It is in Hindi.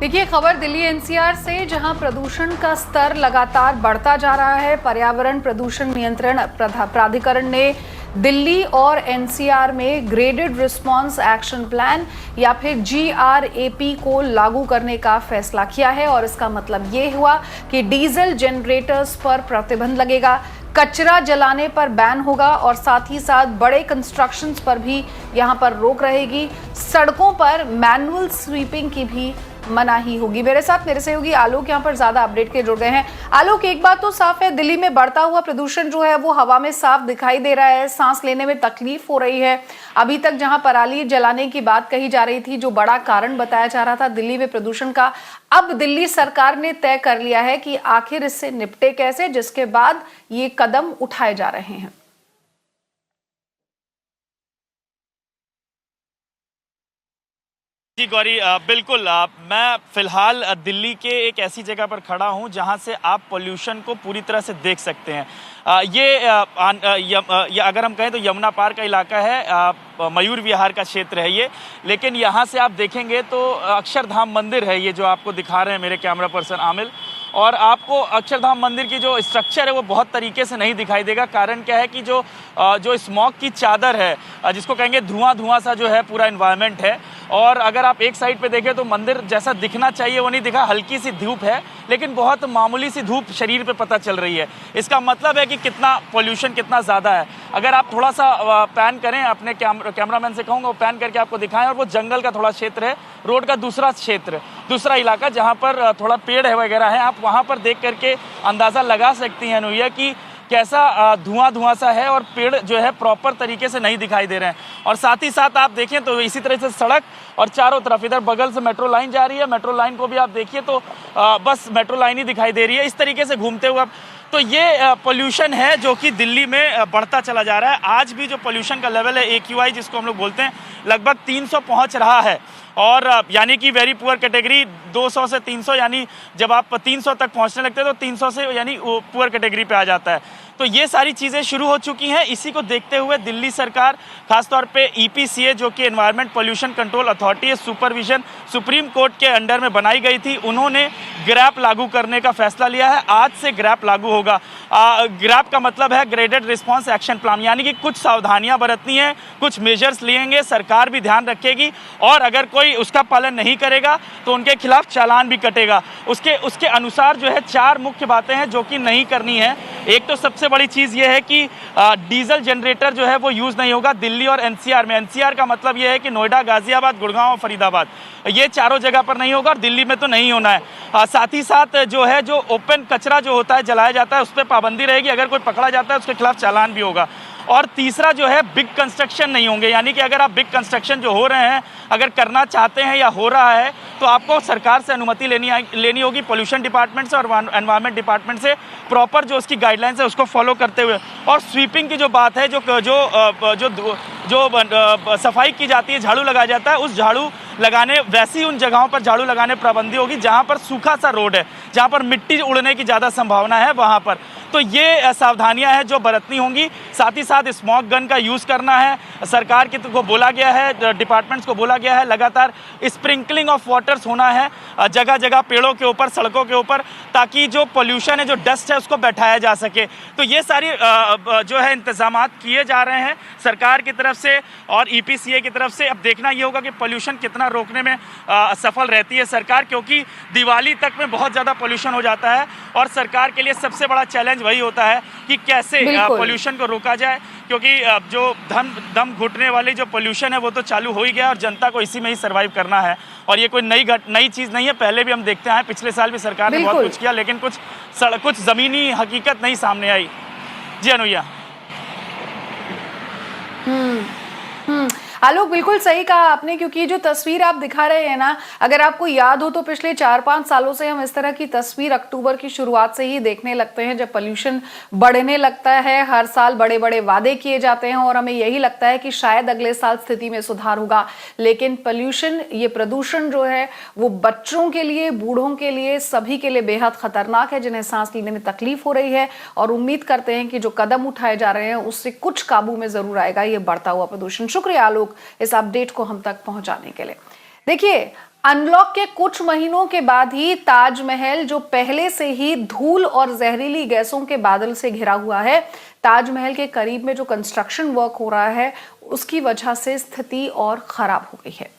देखिए खबर दिल्ली एनसीआर से, जहां प्रदूषण का स्तर लगातार बढ़ता जा रहा है। पर्यावरण प्रदूषण नियंत्रण प्राधिकरण ने दिल्ली और एनसीआर में ग्रेडेड रिस्पांस एक्शन प्लान या फिर GRAP को लागू करने का फैसला किया है। और इसका मतलब ये हुआ कि डीजल जनरेटर्स पर प्रतिबंध लगेगा, कचरा जलाने पर बैन होगा और साथ ही साथ बड़े कंस्ट्रक्शंस पर भी यहां पर रोक रहेगी। सड़कों पर मैनुअल स्वीपिंग की भी मनाही होगी। मेरे साथ मेरे सहयोगी आलोक यहाँ पर ज्यादा अपडेट के जुड़ गए हैं। आलोक, एक बात तो साफ है, दिल्ली में बढ़ता हुआ प्रदूषण जो है वो हवा में साफ दिखाई दे रहा है, सांस लेने में तकलीफ हो रही है। अभी तक जहां पराली जलाने की बात कही जा रही थी, जो बड़ा कारण बताया जा रहा था दिल्ली में प्रदूषण का, अब दिल्ली सरकार ने तय कर लिया है कि आखिर इससे निपटे कैसे, जिसके बाद ये कदम उठाए जा रहे हैं। जी गौरी, बिल्कुल। मैं फिलहाल दिल्ली के एक ऐसी जगह पर खड़ा हूं जहां से आप पोल्यूशन को पूरी तरह से देख सकते हैं। ये अगर हम कहें तो यमुना पार का इलाका है, मयूर विहार का क्षेत्र है ये। लेकिन यहाँ से आप देखेंगे तो अक्षरधाम मंदिर है ये, जो आपको दिखा रहे हैं मेरे कैमरा पर्सन आमिल। और आपको अक्षरधाम मंदिर की जो स्ट्रक्चर है वो बहुत तरीके से नहीं दिखाई देगा। कारण क्या है कि जो स्मॉग की चादर है, जिसको कहेंगे धुआं सा जो है पूरा एनवायरनमेंट है। और अगर आप एक साइड पे देखें तो मंदिर जैसा दिखना चाहिए वो नहीं दिखा, हल्की सी धूप है, लेकिन बहुत मामूली सी धूप शरीर पे पता चल रही है। इसका मतलब है कि कितना पोल्यूशन कितना ज़्यादा है। अगर आप थोड़ा सा पैन करें, अपने कैमरामैन से कहूँगा वो पैन करके आपको दिखाएं, और वो जंगल का थोड़ा क्षेत्र है, रोड का दूसरा क्षेत्र, दूसरा इलाका जहाँ पर थोड़ा पेड़ है वगैरह है, आप वहाँ पर देख करके अंदाज़ा लगा सकती हैं अनुया कि कैसा धुआं सा है और पेड़ जो है प्रॉपर तरीके से नहीं दिखाई दे रहे हैं। और साथ ही साथ आप देखें तो इसी तरह से सड़क और चारों तरफ, इधर बगल से मेट्रो लाइन जा रही है, मेट्रो लाइन को भी आप देखिए तो बस मेट्रो लाइन ही दिखाई दे रही है। इस तरीके से घूमते हुए तो ये पोल्यूशन है जो कि दिल्ली में बढ़ता चला जा रहा है। आज भी जो पोल्यूशन का लेवल है AQI जिसको हम लोग बोलते हैं, लगभग 300 पहुंच रहा है। और यानी कि वेरी पुअर कैटेगरी 200 से 300, यानी जब आप 300 तक पहुंचने लगते हैं तो 300 से यानी पुअर कैटेगरी पे आ जाता है। तो ये सारी चीज़ें शुरू हो चुकी हैं। इसी को देखते हुए दिल्ली सरकार खासतौर पे EPCA जो कि एनवायरनमेंट पोल्यूशन कंट्रोल अथॉरिटी है, सुपरविजन सुप्रीम कोर्ट के अंडर में बनाई गई थी, उन्होंने ग्रैप लागू करने का फैसला लिया है। आज से ग्रैप लागू होगा। ग्रैप का मतलब है ग्रेडेड रिस्पांस एक्शन प्लान, यानी कि कुछ सावधानियां बरतनी है, कुछ मेजर्स लिएंगे, सरकार भी ध्यान रखेगी, और अगर कोई उसका पालन नहीं करेगा तो उनके खिलाफ चालान भी कटेगा। उसके अनुसार जो है 4 मुख्य बातें हैं जो कि नहीं करनी है। एक तो सबसे बड़ी चीज़ ये है कि डीजल जनरेटर जो है वो यूज़ नहीं होगा दिल्ली और NCR में। NCR का मतलब ये है कि नोएडा, गाजियाबाद, गुड़गांव और फरीदाबाद, ये चारों जगह पर नहीं होगा और दिल्ली में तो नहीं होना है। साथ ही साथ जो है जो ओपन कचरा जो होता है जलाया जाता है उस पर पाबंदी रहेगी, अगर कोई पकड़ा जाता है उसके खिलाफ चालान भी होगा। और तीसरा जो है बिग कंस्ट्रक्शन नहीं होंगे, यानी कि अगर आप बिग कंस्ट्रक्शन जो हो रहे हैं अगर करना चाहते हैं या हो रहा है तो आपको सरकार से अनुमति लेनी होगी, पोल्यूशन डिपार्टमेंट से और एनवायरनमेंट डिपार्टमेंट से, प्रॉपर जो उसकी गाइडलाइंस है उसको फॉलो करते हुए। और स्वीपिंग की जो बात है, जो सफाई की जाती है, झाड़ू लगाया जाता है, उस झाड़ू लगाने वैसी उन जगहों पर झाड़ू लगाने पाबंदी होगी जहां पर सूखा सा रोड है, जहां पर मिट्टी उड़ने की ज़्यादा संभावना है वहां पर। तो ये सावधानियां हैं जो बरतनी होंगी। साथ ही साथ स्मॉग गन का यूज़ करना है, सरकार को बोला गया है, डिपार्टमेंट्स को बोला गया है, लगातार स्प्रिंकलिंग ऑफ वाटर्स होना है जगह जगह, पेड़ों के ऊपर, सड़कों के ऊपर, ताकि जो पोल्यूशन है, जो डस्ट है, उसको बैठाया जा सके। तो ये सारी जो है इंतजामात किए जा रहे हैं सरकार की तरफ से और EPCA की तरफ से। अब देखना ये होगा कि पोल्यूशन कितना रोकने में सफल रहती है सरकार, क्योंकि दिवाली तक में बहुत ज़्यादा पोल्यूशन हो जाता है और सरकार के लिए सबसे बड़ा चैलेंज वही होता है कि कैसे पोल्यूशन को रोका जाए, क्योंकि जो दम घुटने वाली जो पोल्यूशन है वो तो चालू हो ही गया और जनता को इसी में ही सर्वाइव करना है। और ये कोई नई चीज़ नहीं है, पहले भी हम देखते हैं, पिछले साल भी सरकार ने बहुत कुछ किया, लेकिन कुछ ज़मीनी हकीकत नहीं सामने आई। जी अनुया। आलोक, बिल्कुल सही कहा आपने, क्योंकि जो तस्वीर आप दिखा रहे हैं ना, अगर आपको याद हो तो पिछले 4-5 सालों से हम इस तरह की तस्वीर अक्टूबर की शुरुआत से ही देखने लगते हैं, जब पोल्यूशन बढ़ने लगता है। हर साल बड़े बड़े वादे किए जाते हैं और हमें यही लगता है कि शायद अगले साल स्थिति में सुधार होगा, लेकिन पोल्यूशन, ये प्रदूषण जो है वो बच्चों के लिए, बूढ़ों के लिए, सभी के लिए बेहद खतरनाक है, जिन्हें सांस लेने में तकलीफ हो रही है। और उम्मीद करते हैं कि जो कदम उठाए जा रहे हैं उससे कुछ काबू में जरूर आएगा ये बढ़ता हुआ प्रदूषण। शुक्रिया आलोक इस अपडेट को हम तक पहुंचाने के लिए। देखिए, अनलॉक के कुछ महीनों के बाद ही ताजमहल, जो पहले से ही धूल और जहरीली गैसों के बादल से घिरा हुआ है, ताजमहल के करीब में जो कंस्ट्रक्शन वर्क हो रहा है उसकी वजह से स्थिति और खराब हो गई है।